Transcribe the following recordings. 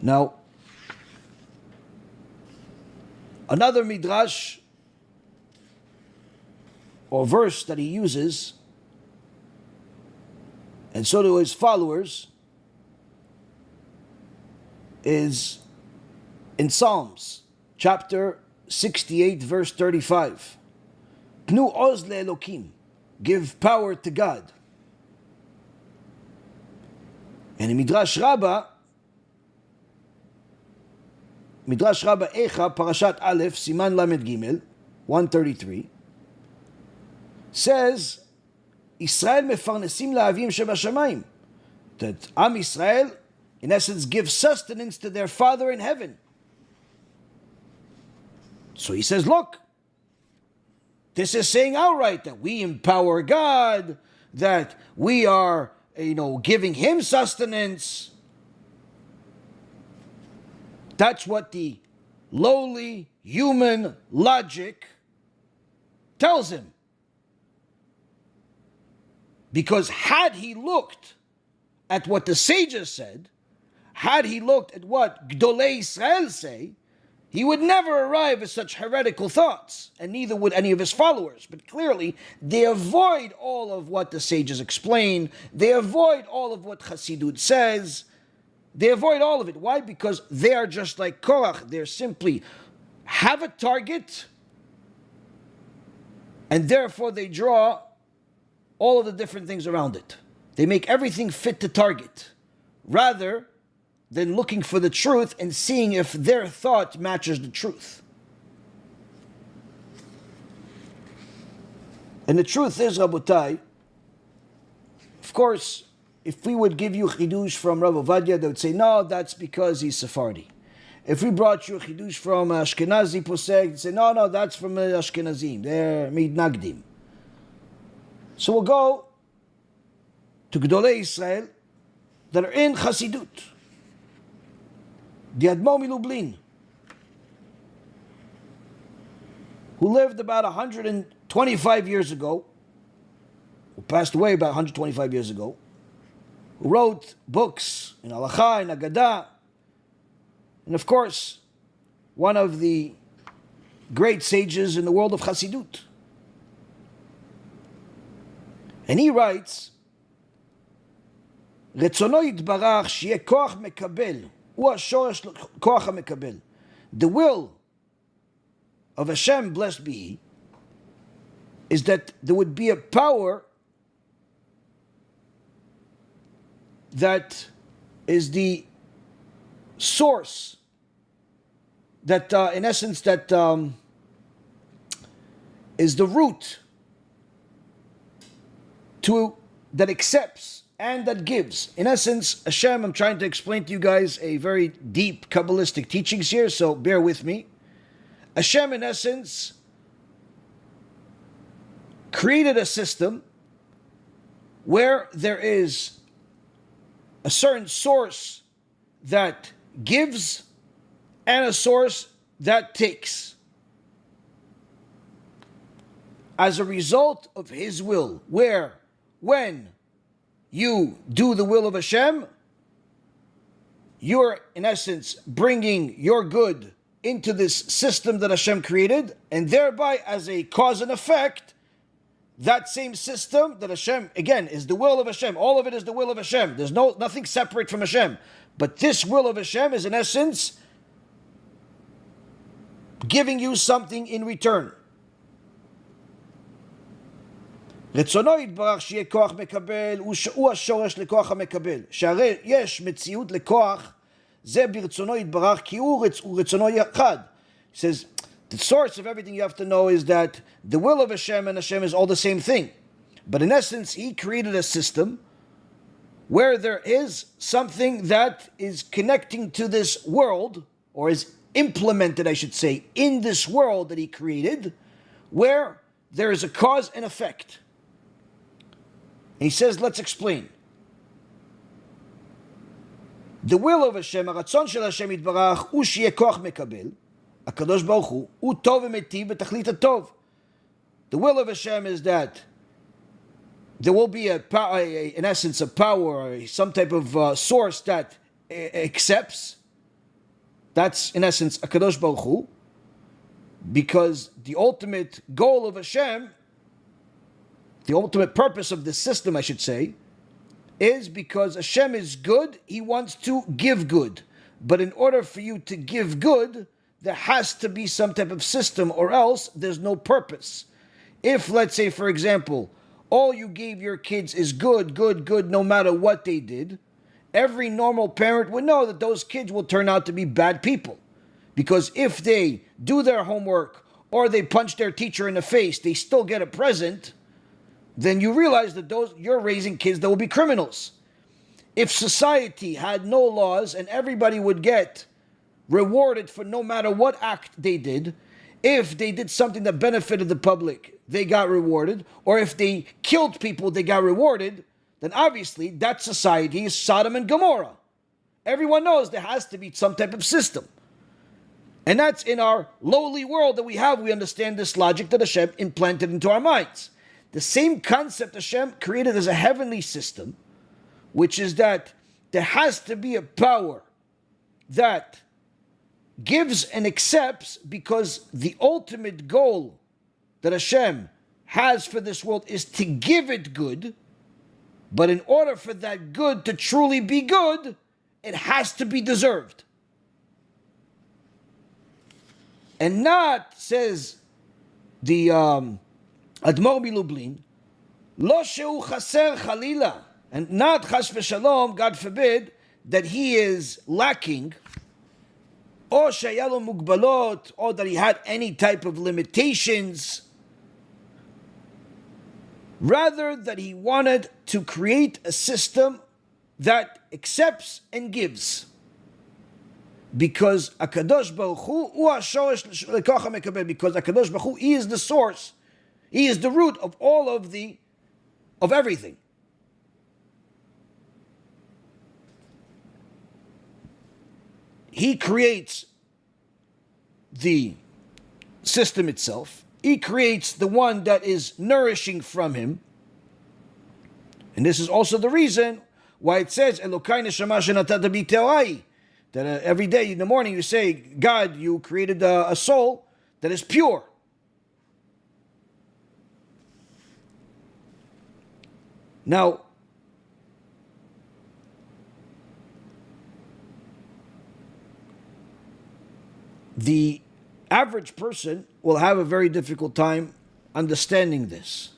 Now, another midrash or verse that he uses, and so do his followers, is in Psalms, chapter 68, verse 35. Tnu oz le'elokim, give power to God. And in Midrash Rabbah Echa, Parashat Aleph, Siman Lamed Gimel, 133, says, Israel mefarnesim la'avim shebashamayim, that Am Israel, in essence, gives sustenance to their Father in heaven. So he says, look, this is saying outright that we empower God, that we are, giving Him sustenance. That's what the lowly human logic tells him. Because had he looked at what the sages said, had he looked at what Gdolei Israel say, he would never arrive at such heretical thoughts, and neither would any of his followers. But clearly, they avoid all of what the sages explain. They avoid all of what Chassidut says. They avoid all of it. Why? Because they are just like Korach. They're simply have a target, and therefore they draw all of the different things around it. They make everything fit the target, rather than looking for the truth and seeing if their thought matches the truth. And the truth is, Rabotai, of course, if we would give you chidush from Rav Ovadia, they would say, no, that's because he's Sephardi. If we brought you a chidush from Ashkenazi posek, they'd say, no, that's from Ashkenazim. They're midnagdim. So we'll go to Gdolei Israel that are in Chassidut. The Admo Milublin, who lived about 125 years ago, who passed away about 125 years ago, who wrote books in Halacha, in Agadah, and of course, one of the great sages in the world of Chassidut. And he writes, רצונו יתברך שיהיה כוח מקבל, הוא השורש כוח המקבל. The will of Hashem, blessed be He, is that there would be a power that is the source, that in essence, that is the root that accepts and that gives. In essence, Hashem, I'm trying to explain to you guys a very deep Kabbalistic teachings here, so bear with me. Hashem, in essence, created a system where there is a certain source that gives and a source that takes. As a result of His will, where, when you do the will of Hashem, you're, in essence, bringing your good into this system that Hashem created, and thereby, as a cause and effect, that same system that Hashem, again, is the will of Hashem. All of it is the will of Hashem. There's nothing separate from Hashem. But this will of Hashem is, in essence, giving you something in return. רצונו יתברך שיהיה כוח מקבל, הוא השורש לכוח המקבל. שהרי יש מציאות לכוח, זה ברצונו יתברך, כי הוא רצונו יחד. He says, the source of everything you have to know is that the will of Hashem and Hashem is all the same thing. But in essence, He created a system where there is something that is connecting to this world, or is implemented, I should say, in this world that He created, where there is a cause and effect. And he says, let's explain. The will of Hashem, הרצון של Hashem יתברך, הוא שיהיה כוח מקבל, הקדוש ברוך הוא טוב ומיטיב בתכלית הטוב. The will of Hashem is that there will be in essence, a power, or some type of source that accepts, That's in essence a Kadosh Baruch Hu, because the ultimate goal of Hashem, the ultimate purpose of this system, I should say, is because Hashem is good, He wants to give good. But in order for you to give good, there has to be some type of system, or else there's no purpose. If, let's say, for example, all you gave your kids is good, good, good, no matter what they did, every normal parent would know that those kids will turn out to be bad people. Because if they do their homework or they punch their teacher in the face, they still get a present, then you realize that you're raising kids that will be criminals. If society had no laws and everybody would get rewarded for no matter what act they did, if they did something that benefited the public, they got rewarded, or if they killed people, they got rewarded, then obviously that society is Sodom and Gomorrah. Everyone knows there has to be some type of system. And that's in our lowly world that we have. We understand this logic that Hashem implanted into our minds. The same concept Hashem created as a heavenly system, which is that there has to be a power that gives and accepts, because the ultimate goal that Hashem has for this world is to give it good. But in order for that good to truly be good, it has to be deserved. And not, says the Admor Milublin, Lo shehu chaser chalila, and not chas v'shalom, God forbid, that he is lacking, or shaya lo mugbalot, or that he had any type of limitations. Rather, that he wanted to create a system that accepts and gives. Because Akadosh Baruch Hu HaShoresh Lekoach HaMekabel, because Akadosh Baruch Hu, He is the source, He is the root of all of everything. He creates the system itself. He creates the one that is nourishing from Him. And this is also the reason why it says, Elokai neshama shenatata bi te'orai, that every day in the morning you say, God, you created a soul that is pure. Now, the average person will have a very difficult time understanding this.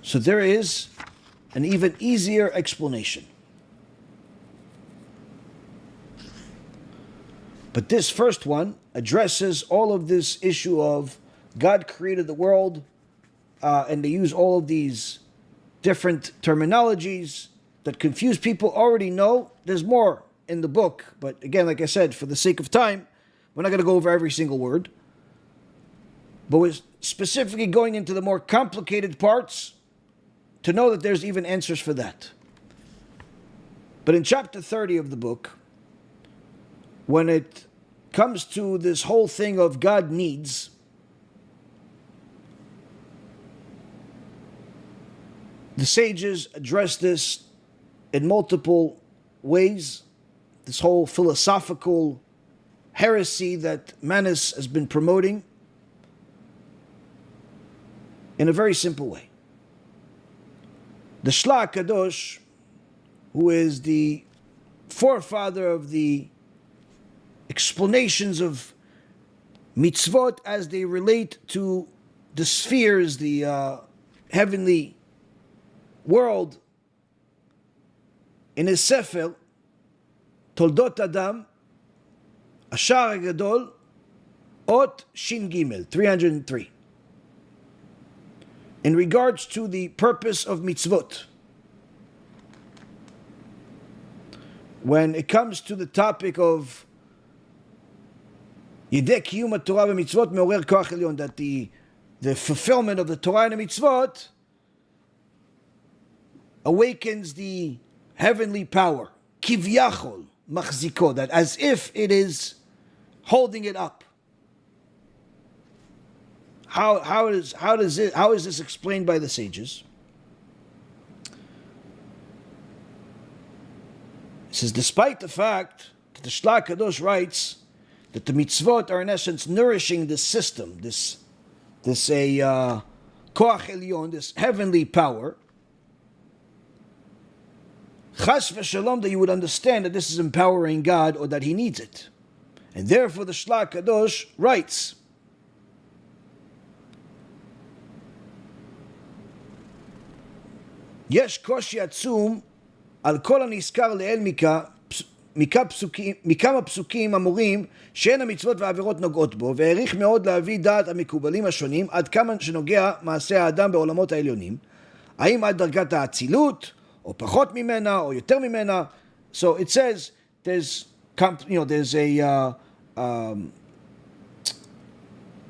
So there is an even easier explanation. But this first one addresses all of this issue of God created the world, and they use all of these different terminologies that confuse people. Already know there's more in the book, but again, like I said, for the sake of time, we're not going to go over every single word. But we're specifically going into the more complicated parts to know that there's even answers for that. But in chapter 30 of the book, when it comes to this whole thing of God needs, the sages address this in multiple ways. This whole philosophical heresy that Manis has been promoting in a very simple way. The Shla Kadosh, who is the forefather of the explanations of mitzvot as they relate to the spheres, the heavenly world, in his Sefer Toldot Adam, Ashar HaGadol, Ot Shin Gimel, 303. In regards to the purpose of mitzvot, when it comes to the topic of Yidei Kiyum HaTorah v'mitzvot me'orer koach elyon, that the fulfillment of the Torah and the mitzvot awakens the heavenly power, kivyachol machziko, that as if it is holding it up. How is this explained by the sages? It says, despite the fact The Shla Kadosh writes that the mitzvot are in essence nourishing this system, this koach elyon, this heavenly power. Chas v'shalom, that you would understand that this is empowering God or that He needs it. And therefore the Shla Kadosh writes, יש קושי עצום על כל הנזכר לעיל מכמה פסוקים אמורים שאין המצוות והעבירות נוגעות בו, והעריך מאוד להביא דעת המקובלים השונים עד כמה שנוגע מעשה האדם בעולמות העליונים, האם עד דרגת האצילות או פחות ממנה או יותר ממנה. So it says there's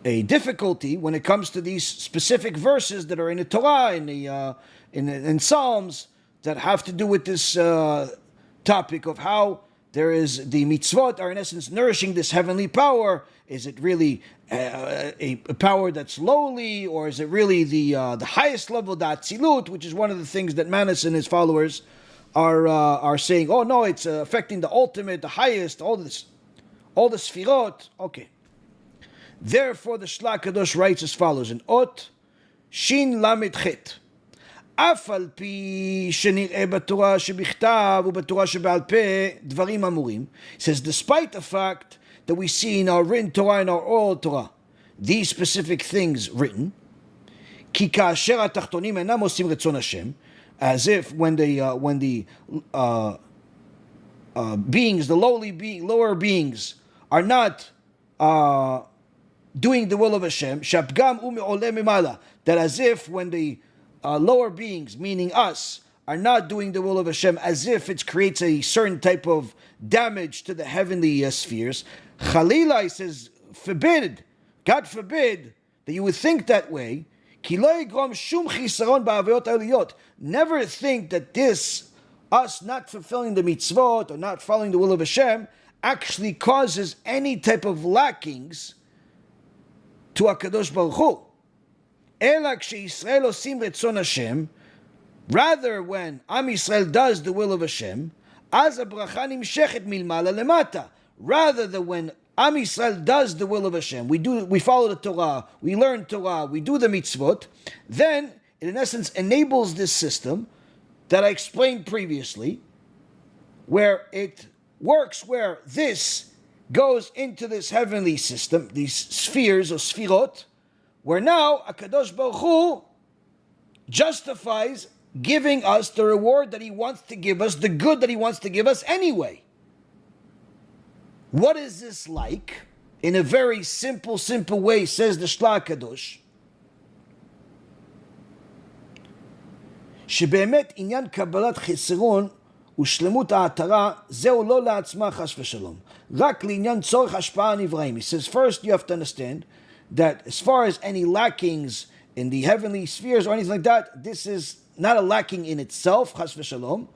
a difficulty when it comes to these specific verses that are in the Torah, in Psalms, that have to do with this topic of how there is the mitzvot are in essence nourishing this heavenly power. Is it really a power that's lowly, or is it really the highest level, the Atzilut, which is one of the things that Manis and his followers are saying? Oh no, it's affecting the ultimate, the highest, all the sfirot. Okay. Therefore, the Shla Kadosh writes as follows in Ot Shin Lamed Chet. אף על פי שנראה בתורה שבכתב ובתורה שבעל פה דברים אמורים. It says, despite the fact that we see in our written Torah and our oral Torah these specific things written, כי כאשר התחתונים אינם עושים רצון השם, as if when the beings, the lower beings, are not doing the will of Hashem, שהפגם הוא מעולה ממעלה, that as if when the lower beings, meaning us, are not doing the will of Hashem, as if it creates a certain type of damage to the heavenly spheres. Chalila, he says, forbid, God forbid, that you would think that way. Ki lo yigrom shum chisaron ba'avayot aliyot. Never think that this, us not fulfilling the mitzvot or not following the will of Hashem, actually causes any type of lackings to HaKadosh Baruch Hu. Ela כשישראל עושים רצון השם, rather when Am Yisrael does the will of Hashem, אז הברכה נמשכת מלמעלה למטה. Rather than when Am Yisrael does the will of Hashem, we follow the Torah, we learn Torah, we do the mitzvot, then it in essence enables this system that I explained previously, where it works, where this goes into this heavenly system, these spheres or sfirot, where now HaKadosh Baruch Hu justifies giving us the reward that He wants to give us, the good that He wants to give us anyway. What is this like? In a very simple way, says the Shla Kadosh, שבאמת עניין קבלת חסרון ושלמות העטרה זהו לא לעצמה חס ושלום, רק לעניין צורך השפעה הנבראים. He says, first you have to understand that as far as any lackings in the heavenly spheres or anything like that, this is not a lacking in itself, chas v'shalom.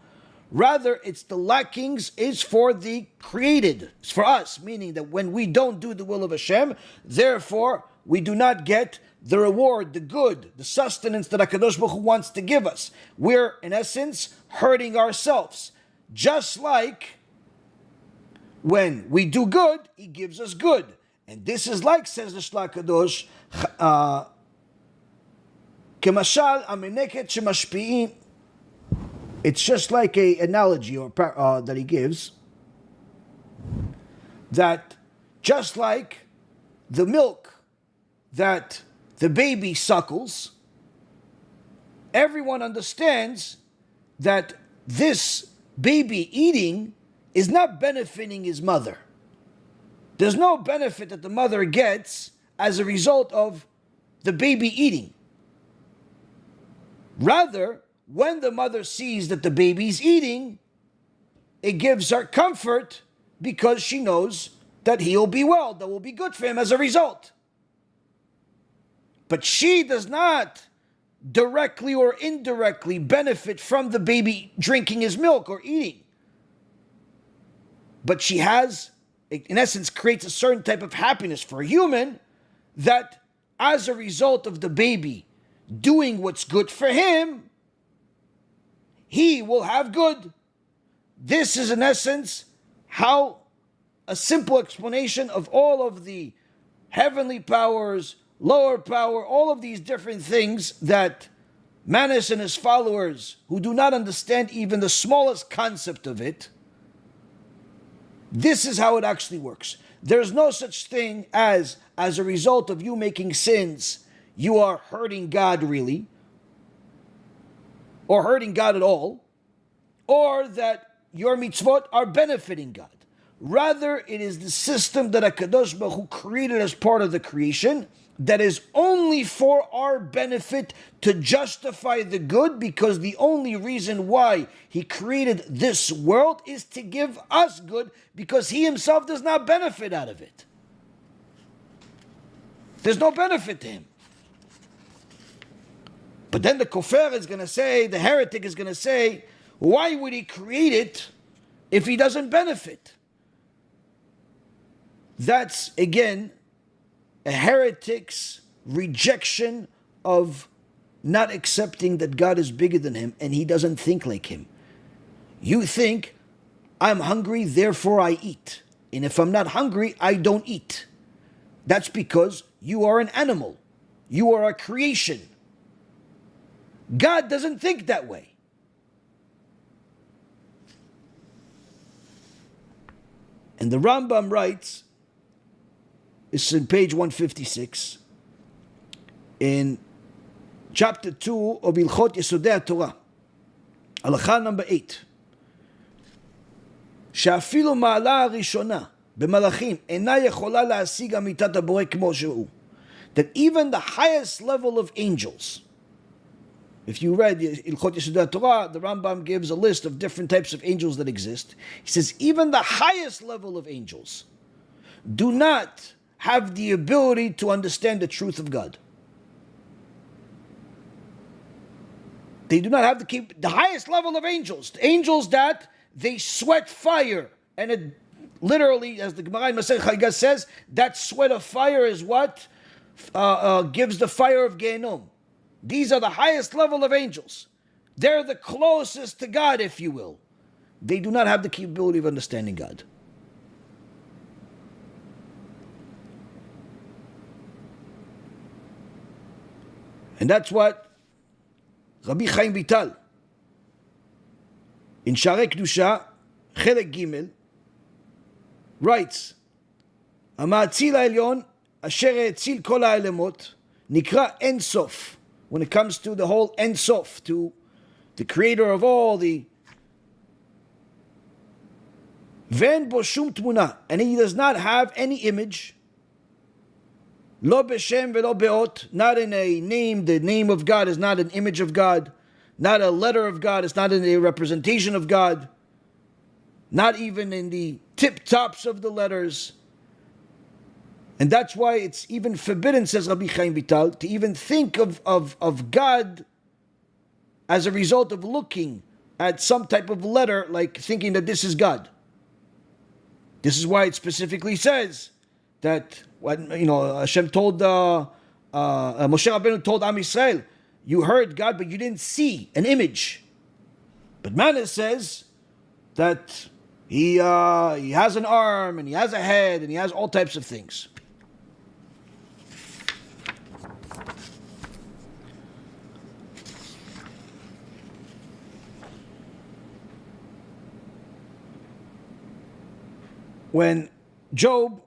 Rather, it's the lackings is for the created. It's for us, meaning that when we don't do the will of Hashem, therefore, we do not get the reward, the good, the sustenance that HaKadosh Baruch Hu wants to give us. We're, in essence, hurting ourselves. Just like when we do good, He gives us good. And this is like, says the Shla Kadosh, כמשל המנקת שמשפיעים. It's just like an analogy that he gives, that just like the milk that the baby suckles, everyone understands that this baby eating is not benefiting his mother. There's no benefit that the mother gets as a result of the baby eating. Rather, when the mother sees that the baby's eating, it gives her comfort because she knows that he'll be well, that will be good for him as a result. But she does not directly or indirectly benefit from the baby drinking his milk or eating. But she has, in essence, creates a certain type of happiness for a human that as a result of the baby doing what's good for him, he will have good. This is in essence how a simple explanation of all of the heavenly powers, lower power, all of these different things that Manis and his followers, who do not understand even the smallest concept of it, this is how it actually works. There's no such thing as a result of you making sins, you are hurting God really, or hurting God at all, or that your mitzvot are benefiting God. Rather, it is the system that HaKadosh Baruch Hu created as part of the creation that is only for our benefit to justify the good, because the only reason why He created this world is to give us good, because He Himself does not benefit out of it. There's no benefit to Him. But then the kofar is going to say, the heretic is going to say, why would He create it if He doesn't benefit? That's, again, a heretic's rejection of not accepting that God is bigger than him and he doesn't think like him. You think, I'm hungry, therefore I eat. And if I'm not hungry, I don't eat. That's because you are an animal. You are a creation. God doesn't think that way. And the Rambam writes, it's in page 156, in chapter 2 of Ilchot Yesodei Torah, Halacha number 8, שאפילו מעלה הראשונה במלאכים אינה יכולה להשיג אמיתת הבורא כמו שהוא. That even the highest level of angels, if you read Ilchot Yesodei Torah, the Rambam gives a list of different types of angels that exist. He says even the highest level of angels do not have the ability to understand the truth of God. They do not have the highest level of angels. Angels that they sweat fire. And it literally, as the Gemara in Masech Chagiga says, that sweat of fire is what gives the fire of Gehenom. These are the highest level of angels. They're the closest to God, if you will. They do not have the capability of understanding God. And that's what Rabbi Chaim Vital in Sharei Kedusha, Chelek Gimel, writes, המאציל העליון אשר האציל כל העולמות נקרא אין סוף. When it comes to the whole אין סוף, to the creator of all the, ואין בו שום תמונה, and he does not have any image, Lo Beshem velo beot, not in a name. The name of God is not an image of God, not a letter of God. It's not in a representation of God, not even in the tip tops of the letters. And that's why it's even forbidden, says Rabbi Chaim Vital, to even think of God as a result of looking at some type of letter, like thinking that this is God. This is why it specifically says that when Hashem told Moshe Rabbeinu told Am Yisrael, you heard God, but you didn't see an image. But Manis says that he has an arm and he has a head and he has all types of things. When Job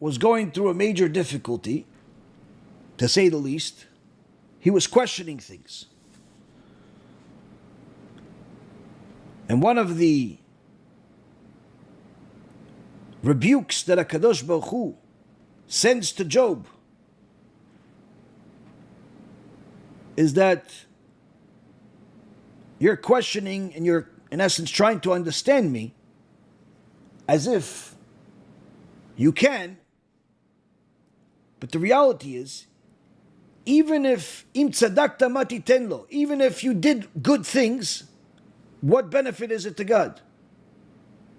was going through a major difficulty, to say the least, he was questioning things. And one of the rebukes that HaKadosh Baruch Hu sends to Job is that you're questioning and you're, in essence, trying to understand me as if you can. But the reality is, even if im tzadakta mati tenlo, even if you did good things, what benefit is it to God?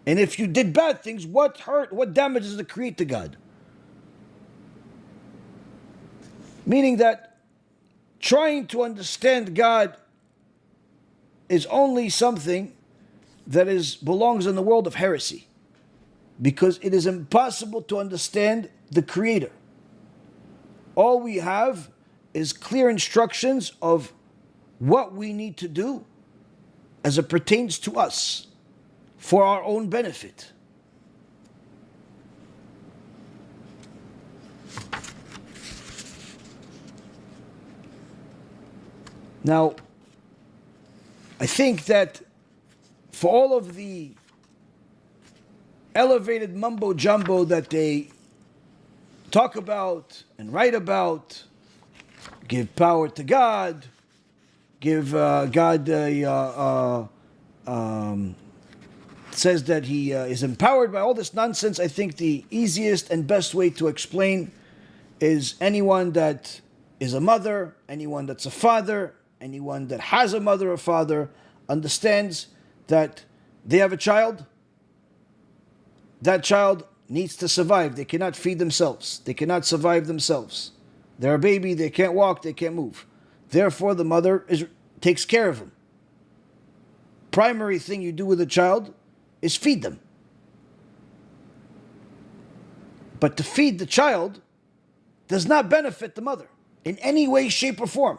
And if you did bad things, what hurt, what damage does it create to God? Meaning that trying to understand God is only something that belongs in the world of heresy. because it is impossible to understand the Creator. All we have is clear instructions of what we need to do as it pertains to us for our own benefit. Now, I think that for all of the elevated mumbo jumbo that they talk about and write about, give power to God, give God says that he is empowered by all this nonsense, I think the easiest and best way to explain is anyone that is a mother, anyone that's a father, anyone that has a mother or father understands that they have a child. That child needs to survive. They cannot feed themselves. They cannot survive themselves. They're a baby, they can't walk, they can't move. Therefore, the mother takes care of them. Primary thing you do with a child is feed them. But to feed the child does not benefit the mother in any way, shape, or form.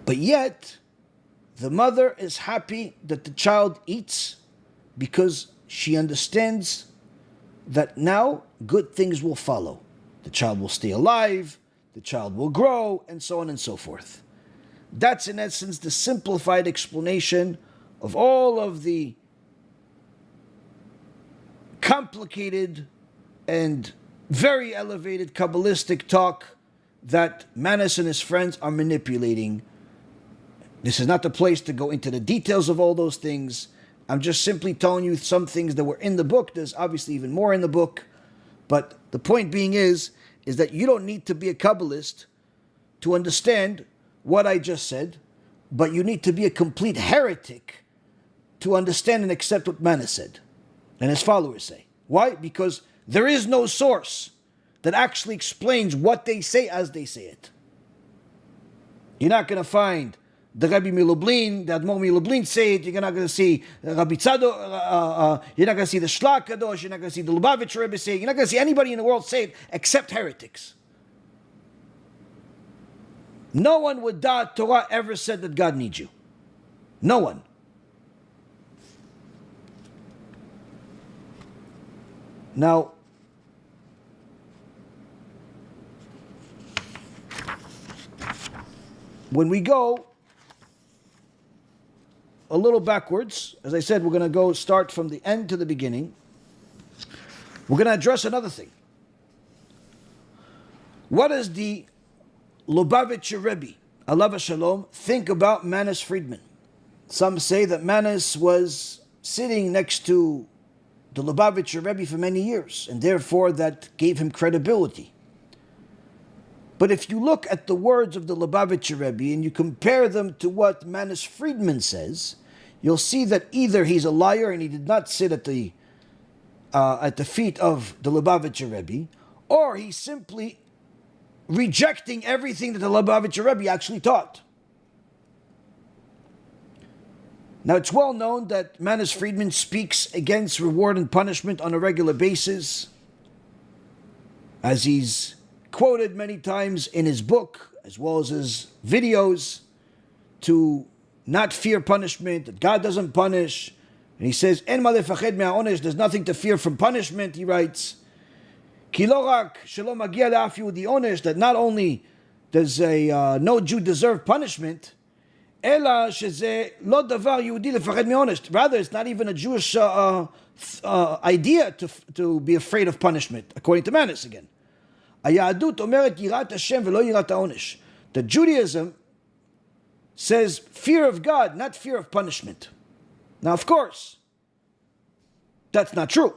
But yet, the mother is happy that the child eats because she understands that now good things will follow. The child will stay alive, the child will grow, and so on and so forth. That's in essence the simplified explanation of all of the complicated and very elevated Kabbalistic talk that Manis and his friends are manipulating. This is not the place to go into the details of all those things. I'm just simply telling you some things that were in the book. There's obviously even more in the book. But the point being is that you don't need to be a Kabbalist to understand what I just said, but you need to be a complete heretic to understand and accept what Manis said and his followers say. Why? Because there is no source that actually explains what they say as they say it. You're not going to find the Rabbi Milublin, the Admor Milublin say it. You're not going to see Rabbi Tzadok, you're not going to see the Shlach Kadosh, you're not going to see the Lubavitch Rebbe say it. You're not going to see anybody in the world say it except heretics. No one with Da'at Torah ever said that God needs you. No one. Now, when we go a little backwards, as I said, we're going to go start from the end to the beginning. We're going to address another thing. What does the Lubavitcher Rebbe, Alav Shalom, think about Manis Friedman? Some say that Manis was sitting next to the Lubavitcher Rebbe for many years, and therefore that gave him credibility. But if you look at the words of the Lubavitcher Rebbe and you compare them to what Manis Friedman says, you'll see that either he's a liar and he did not sit at the feet of the Lubavitcher Rebbe, or he's simply rejecting everything that the Lubavitcher Rebbe actually taught. Now, it's well known that Manis Friedman speaks against reward and punishment on a regular basis, as he's quoted many times in his book, as well as his videos, to not fear punishment, that God doesn't punish. And he says, "En ma lefached me'aonesh," there's nothing to fear from punishment, he writes. Ki lo rak shelo magia le'af Yehudi onesh, that not only does no Jew deserve punishment, ela sheze lo davar Yehudi lefached me'onesh. Rather, it's not even a Jewish idea to be afraid of punishment, according to Manis again. Hayadut omeret yirat Hashem velo yirat ha'onesh. The Judaism says fear of God, not fear of punishment. Now, of course, that's not true.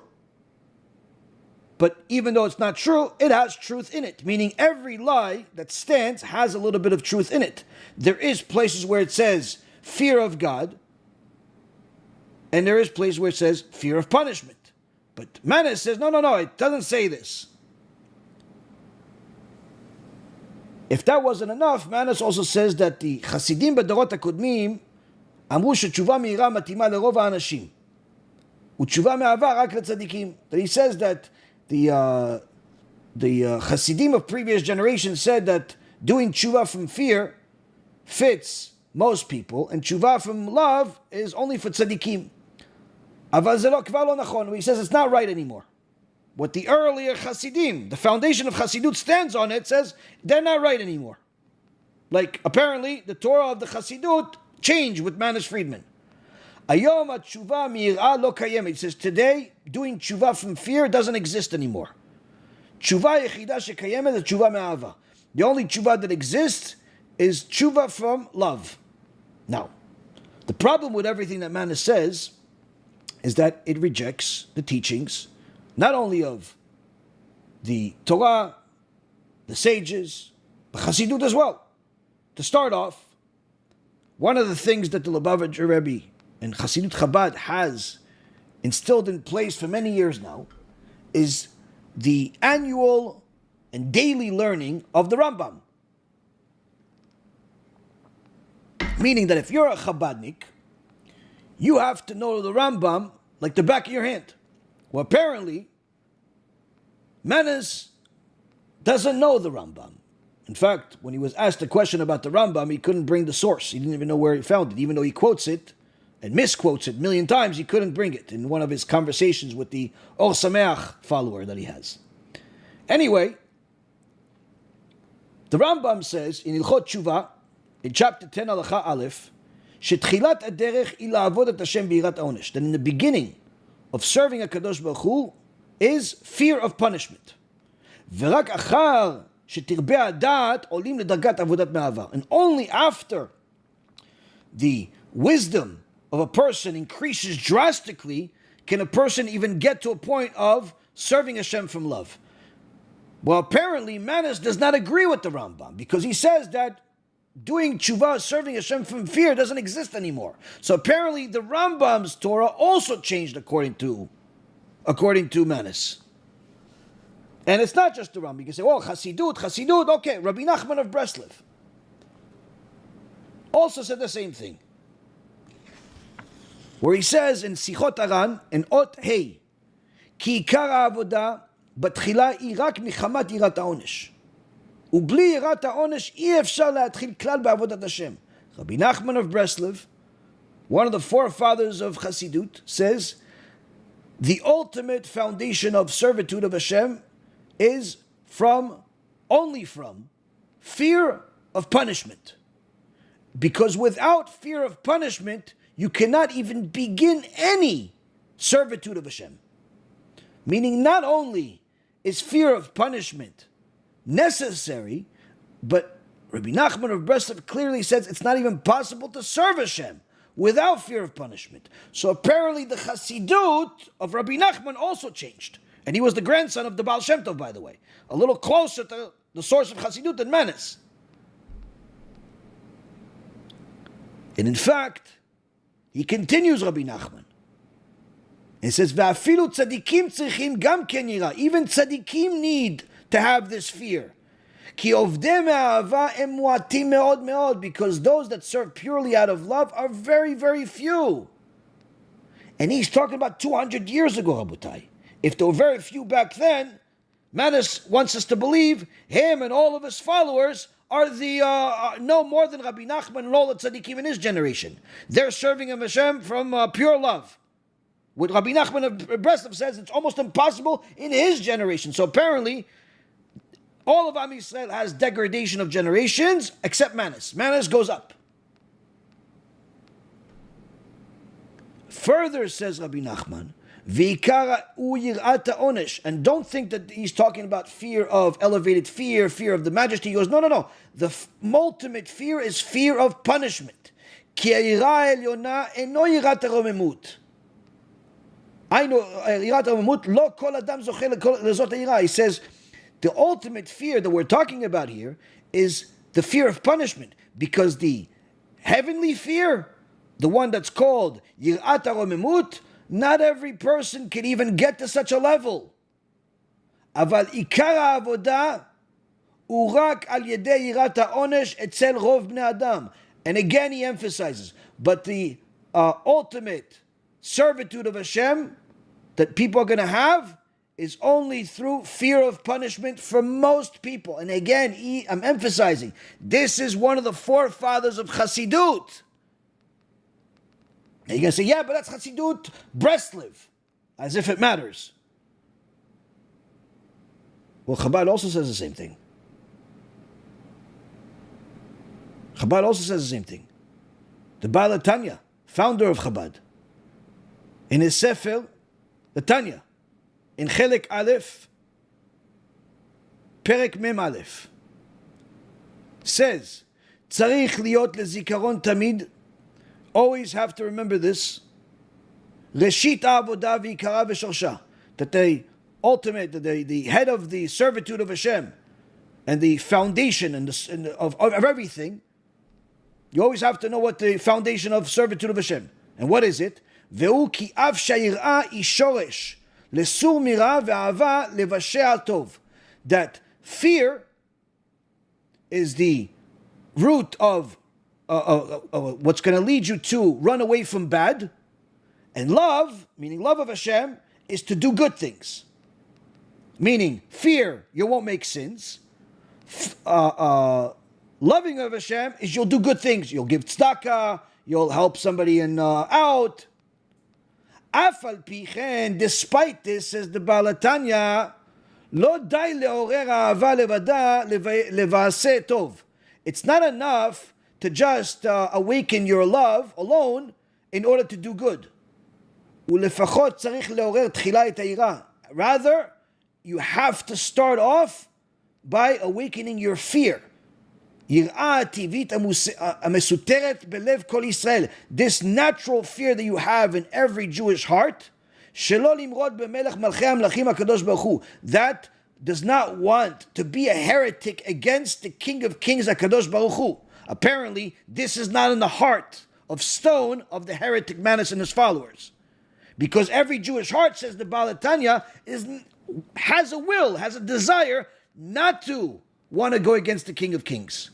But even though it's not true, it has truth in it. Meaning every lie that stands has a little bit of truth in it. There is places where it says fear of God, and there is places where it says fear of punishment. But Manis says, no, it doesn't say this. If that wasn't enough, Manis also says that the Hasidim b'Dorot HaKodmim אמרו שתשובה מהירה מתאימה לרוב האנשים. ותשובה מאהבה רק לצדיקים. That he says that the Hasidim of previous generations said that doing tshuva from fear fits most people, and tshuva from love is only for tzaddikim. אבל זה כבר לא נכון. He says it's not right anymore. What the earlier Hasidim, the foundation of Hasidut stands on it, says they're not right anymore. Like apparently the Torah of the Hasidut changed with Manis Friedman. Ayom tshuva mi'ira lo kayem. It says today doing tshuva from fear doesn't exist anymore. Tshuva yechida shekayem is tshuva me'ava. The only tshuva that exists is tshuva from love. Now, the problem with everything that Manis says is that it rejects the teachings not only of the Torah, the sages, the Hasidut as well. To start off, one of the things that the Lubavitcher Rebbe and Hasidut Chabad has instilled in place for many years now is the annual and daily learning of the Rambam. Meaning that if you're a Chabadnik, you have to know the Rambam like the back of your hand. Well, apparently, Manis doesn't know the Rambam. In fact, when he was asked a question about the Rambam, he couldn't bring the source. He didn't even know where he found it. Even though he quotes it and misquotes it a million times, he couldn't bring it in one of his conversations with the Or Sameach follower that he has. Anyway, the Rambam says in Ilchot Tshuva, in chapter 10, Halacha Aleph, שתחילת הדרך היא לעבוד את השם ביראת העונש. That in the beginning of serving a Kadosh Baruch Hu is fear of punishment. ורק אחר שתרבה הדעת עולים לדרגת עבודת מאהבה. And only after the wisdom of a person increases drastically can a person even get to a point of serving Hashem from love. Well, apparently Manis does not agree with the Rambam because he says that doing tshuva, serving Hashem from fear, doesn't exist anymore. So apparently the Rambam's Torah also changed according to Manis. And it's not just the Rambam. You can say, oh, Hasidut, okay, Rabbi Nachman of Breslov also said the same thing. Where he says in Sichot Aran, in Ot Hei, Ki ikar ha'avoda בתחילה היא רק מחמת יראת העונש. ובלי יראת העונש אי אפשר להתחיל כלל בעבודת השם. Rabbi Nachman of Breslov, one of the forefathers of Hasidut, says the ultimate foundation of servitude of Hashem is only from fear of punishment. Because without fear of punishment, you cannot even begin any servitude of Hashem. Meaning not only is fear of punishment necessary, but Rabbi Nachman of Breslov clearly says it's not even possible to serve Hashem without fear of punishment. So apparently the Hasidut of Rabbi Nachman also changed. And he was the grandson of the Baal Shem Tov, by the way. A little closer to the source of Hasidut than Manis. And in fact, he continues Rabbi Nachman. It says, "Va'afilu tzadikim tzrichim gam ken yira." Even tzadikim need to have this fear. Ki ovdei me'ahava em muatim me'od me'od, because those that serve purely out of love are very, very few. And he's talking about 200 years ago, Rabotai. If there were very few back then, Manis wants us to believe him and all of his followers are no more than Rabbi Nachman and all the tzaddikim in his generation. They're serving him Hashem from pure love. What Rabbi Nachman of Breslov says, it's almost impossible in his generation. So apparently, all of Am Yisrael has degradation of generations, except Manis. Manis goes up. Further, says Rabbi Nachman, V'ikara u yirat ha'onesh. And don't think that he's talking about fear of elevated fear of the majesty. He goes, no. The ultimate fear is fear of punishment. Ki ha'yira ha'elyona eno yirat ha'romemut. I know, he says, the ultimate fear that we're talking about here is the fear of punishment, because the heavenly fear, the one that's called Yirat HaRomemut, not every person can even get to such a level. Aval ikar ha'avoda הוא רק על ידי יראת העונש אצל רוב בני אדם. And again he emphasizes, but the ultimate servitude of Hashem that people are going to have is only through fear of punishment for most people. And again, I'm emphasizing, this is one of the forefathers of Chassidut. And you're going to say, yeah, but that's Chassidut Breslev, as if it matters. Well, Chabad also says the same thing. Chabad also says the same thing. The Baal Tanya, founder of Chabad, in his Sefer, the Tanya, in Chelek Aleph, Perek Mem Aleph, says, Tzarich liot lezikaron tamid, always have to remember this, Reshit avodah v'ikara v'shorsha, that the ultimate, the head of the servitude of Hashem, and the foundation of everything, you always have to know what the foundation of servitude of Hashem. And what is it? Ve'u ki av shayir'a ishoresh lesur mira ve'ava levasheh tov. That fear is the root of what's going to lead you to run away from bad. And love, meaning love of Hashem, is to do good things. Meaning, fear, you won't make sins. Loving of Hashem is you'll do good things. You'll give tzedakah, you'll help somebody out. Afal pichen, despite this, says the Baal Tanya, lo dai leorer ahava levada levaseh tov. It's not enough to just awaken your love alone in order to do good. Ulefachot tzarich leorer tchila et ha'ira. Rather, you have to start off by awakening your fear. Yir'ah tivit amesuteret belev kol Yisrael. This natural fear that you have in every Jewish heart, shelo limrod b'melech malchei hamlachim hakadosh baruch hu. That does not want to be a heretic against the King of Kings hakadosh baruch hu. Apparently, this is not in the heart of stone of the heretic Manis and his followers, because every Jewish heart, says the Baal Tanya, has a will, has a desire not to want to go against the King of Kings.